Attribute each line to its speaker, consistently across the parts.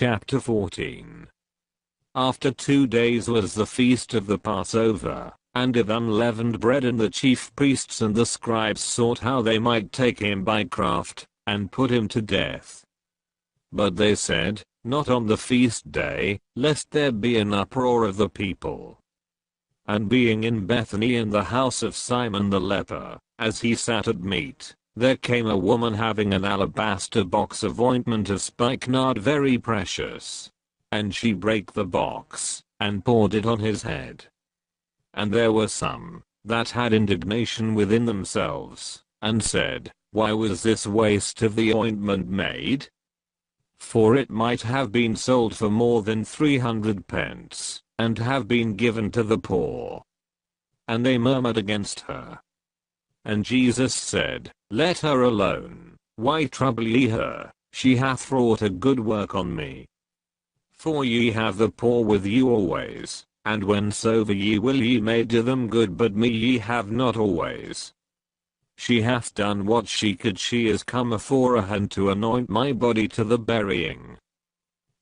Speaker 1: chapter 14. After 2 days was the feast of the Passover, and of unleavened bread, and the chief priests and the scribes sought how they might take him by craft, and put him to death. But they said, not on the feast day, lest there be an uproar of the people. And being in Bethany in the house of Simon the leper, as he sat at meat, there came a woman having an alabaster box of ointment of spikenard very precious. And she brake the box, and poured it on his head. And there were some that had indignation within themselves, and said, why was this waste of the ointment made? For it might have been sold for more than 300 pence, and have been given to the poor. And they murmured against her. And Jesus said, let her alone, why trouble ye her? She hath wrought a good work on me. For ye have the poor with you always, and whensoever ye will ye may do them good, but me ye have not always. She hath done what she could, she is come aforehand to anoint my body to the burying.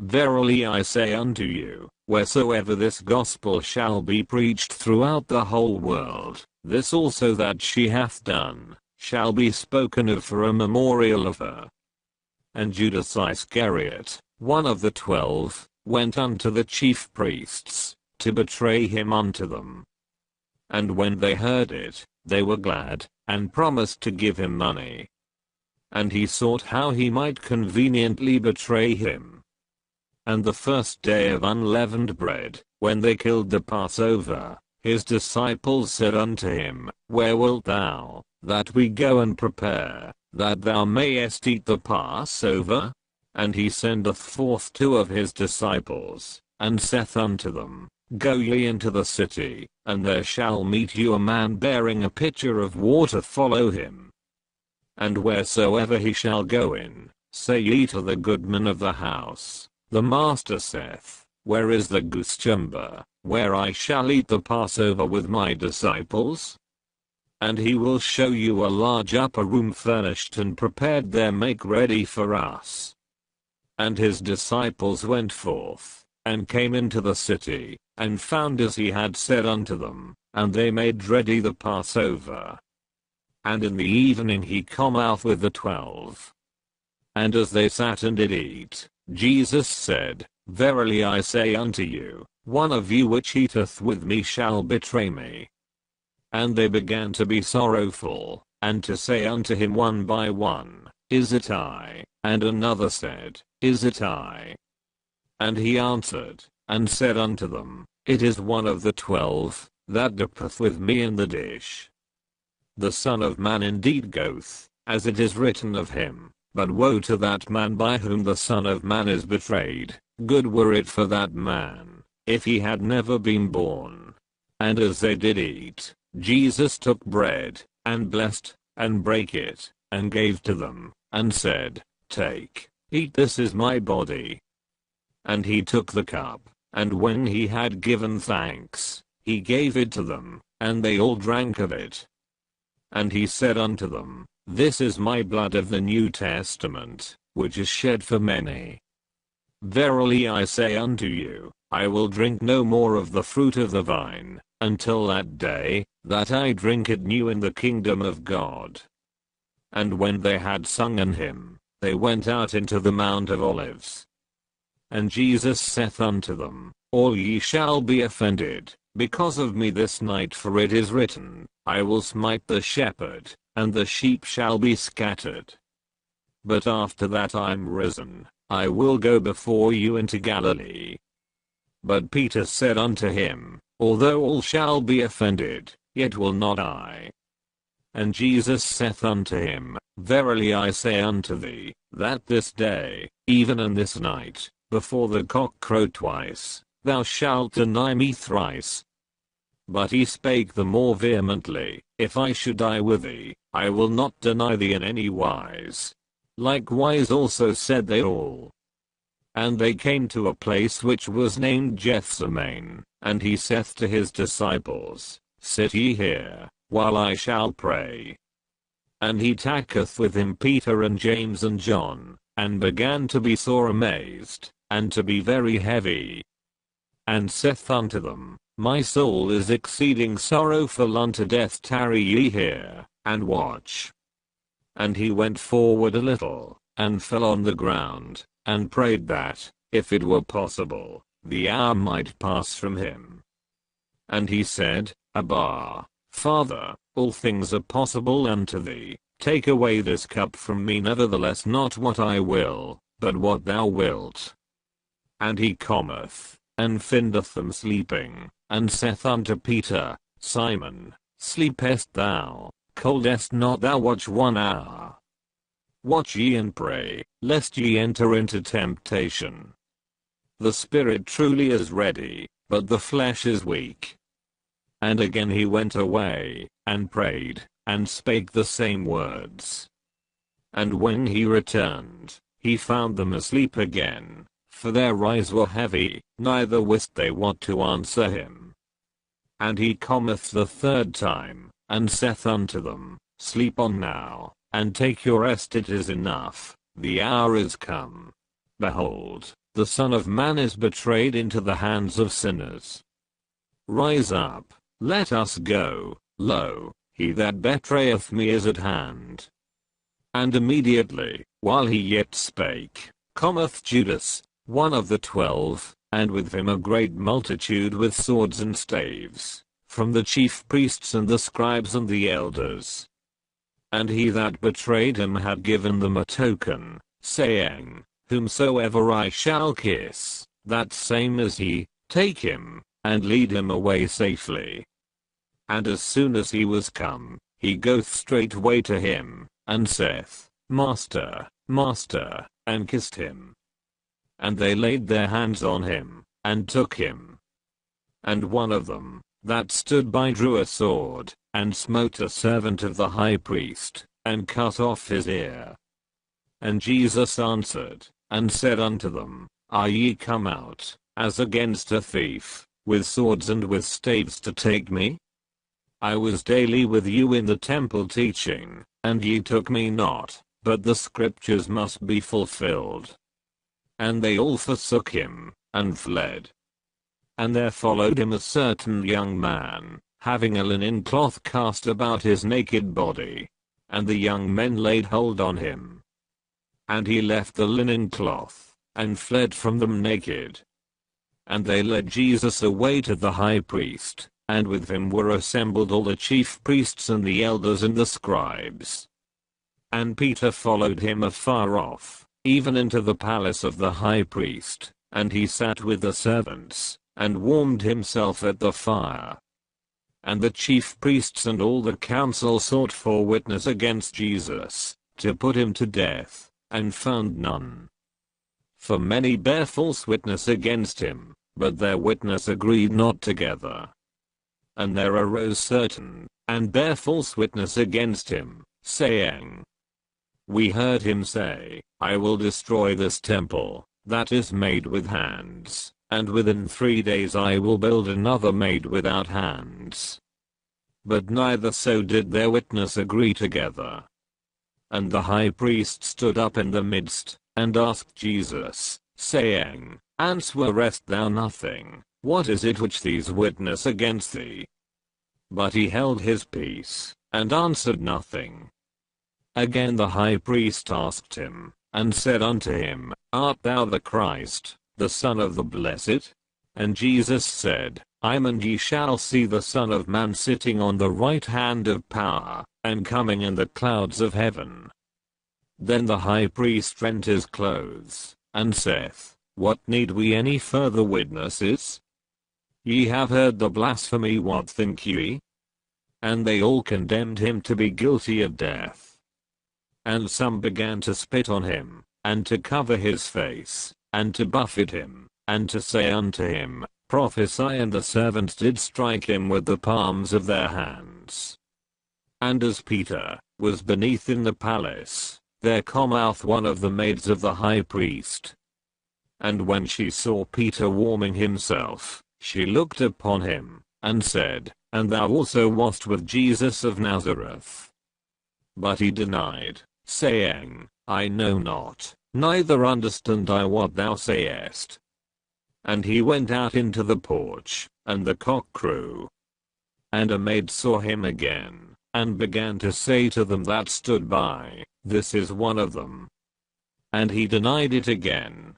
Speaker 1: Verily I say unto you, wheresoever this gospel shall be preached throughout the whole world, this also that she hath done, shall be spoken of for a memorial of her. And Judas Iscariot, one of the 12, went unto the chief priests, to betray him unto them. And when they heard it, they were glad, and promised to give him money. And he sought how he might conveniently betray him. And the first day of unleavened bread, when they killed the Passover, his disciples said unto him, where wilt thou, that we go and prepare, that thou mayest eat the Passover? And he sendeth forth 2 of his disciples, and saith unto them, go ye into the city, and there shall meet you a man bearing a pitcher of water, follow him. And wheresoever he shall go in, say ye to the goodman of the house, the master saith, where is the goosechamber, where I shall eat the Passover with my disciples? And he will show you a large upper room furnished and prepared there, make ready for us. And his disciples went forth, and came into the city, and found as he had said unto them, and they made ready the Passover. And in the evening he come out with the 12. And as they sat and did eat, Jesus said, verily I say unto you, one of you which eateth with me shall betray me. And they began to be sorrowful, and to say unto him one by one, is it I? And another said, is it I? And he answered, and said unto them, it is one of the 12, that dippeth with me in the dish. The Son of Man indeed goeth, as it is written of him, but woe to that man by whom the Son of Man is betrayed. Good were it for that man, if he had never been born. And as they did eat, Jesus took bread, and blessed, and brake it, and gave to them, and said, take, eat, this is my body. And he took the cup, and when he had given thanks, he gave it to them, and they all drank of it. And he said unto them, this is my blood of the New Testament, which is shed for many. Verily I say unto you, I will drink no more of the fruit of the vine, until that day, that I drink it new in the kingdom of God. And when they had sung an hymn, they went out into the Mount of Olives. And Jesus saith unto them, all ye shall be offended, because of me this night, for it is written, I will smite the shepherd, and the sheep shall be scattered. But after that I am risen, I will go before you into Galilee. But Peter said unto him, although all shall be offended, yet will not I. And Jesus saith unto him, verily I say unto thee, that this day, even in this night, before the cock crow twice, thou shalt deny me thrice. But he spake the more vehemently, if I should die with thee, I will not deny thee in any wise. Likewise also said they all. And they came to a place which was named Gethsemane, and he saith to his disciples, sit ye here, while I shall pray. And he taketh with him Peter and James and John, and began to be sore amazed, and to be very heavy. And saith unto them, My soul is exceeding sorrowful unto death, tarry ye here, and watch. And he went forward a little, and fell on the ground, and prayed that, if it were possible, the hour might pass from him. And he said, Abba, Father, all things are possible unto thee, take away this cup from me, nevertheless not what I will, but what thou wilt. And he cometh, and findeth them sleeping, and saith unto Peter, Simon, sleepest thou? Coldest not thou watch 1 hour? Watch ye and pray, lest ye enter into temptation. The spirit truly is ready, but the flesh is weak. And again he went away, and prayed, and spake the same words. And when he returned, he found them asleep again, for their eyes were heavy, neither wist they what to answer him. And he cometh the 3rd time, and saith unto them, Sleep on now, and take your rest, it is enough, the hour is come. Behold, the Son of Man is betrayed into the hands of sinners. Rise up, let us go, lo, he that betrayeth me is at hand. And immediately, while he yet spake, cometh Judas, one of the 12, and with him a great multitude with swords and staves, from the chief priests and the scribes and the elders. And he that betrayed him had given them a token, saying, Whomsoever I shall kiss, that same is he, take him, and lead him away safely. And as soon as he was come, he goeth straightway to him, and saith, Master, Master, and kissed him. And they laid their hands on him, and took him. And one of them, that stood by, drew a sword, and smote a servant of the high priest, and cut off his ear. And Jesus answered, and said unto them, Are ye come out, as against a thief, with swords and with staves to take me? I was daily with you in the temple teaching, and ye took me not, but the scriptures must be fulfilled. And they all forsook him, and fled. And there followed him a certain young man, having a linen cloth cast about his naked body. And the young men laid hold on him. And he left the linen cloth, and fled from them naked. And they led Jesus away to the high priest, and with him were assembled all the chief priests and the elders and the scribes. And Peter followed him afar off, even into the palace of the high priest, and he sat with the servants, and warmed himself at the fire. And the chief priests and all the council sought for witness against Jesus, to put him to death, and found none. For many bare false witness against him, but their witness agreed not together. And there arose certain, and bare false witness against him, saying, We heard him say, I will destroy this temple, that is made with hands, and within 3 days I will build another made without hands. But neither so did their witness agree together. And the high priest stood up in the midst, and asked Jesus, saying, Answerest thou nothing? What is it which these witness against thee? But he held his peace, and answered nothing. Again the high priest asked him, and said unto him, Art thou the Christ, the Son of the Blessed? And Jesus said, I am, and ye shall see the Son of Man sitting on the right hand of power, and coming in the clouds of heaven. Then the high priest rent his clothes, and saith, What need we any further witnesses? Ye have heard the blasphemy, what think ye? And they all condemned him to be guilty of death. And some began to spit on him, and to cover his face, and to buffet him, and to say unto him, Prophesy. And the servants did strike him with the palms of their hands. And as Peter was beneath in the palace, there cometh one of the maids of the high priest. And when she saw Peter warming himself, she looked upon him, and said, And thou also wast with Jesus of Nazareth. But he denied, saying, I know not. neither understand I what thou sayest. And he went out into the porch, and the cock crew. And a maid saw him again, and began to say to them that stood by, This is one of them. And he denied it again.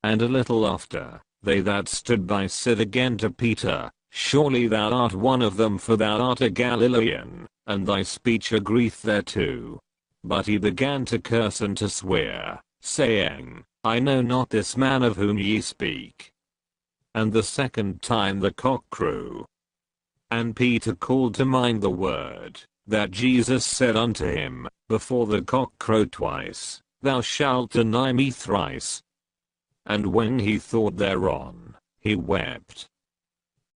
Speaker 1: And a little after, they that stood by said again to Peter, Surely thou art one of them, for thou art a Galilean, and thy speech agreeth thereto. But he began to curse and to swear, saying, I know not this man of whom ye speak. And the second time the cock crew. And Peter called to mind the word that Jesus said unto him, Before the cock crow twice, thou shalt deny me thrice. And when he thought thereon, he wept.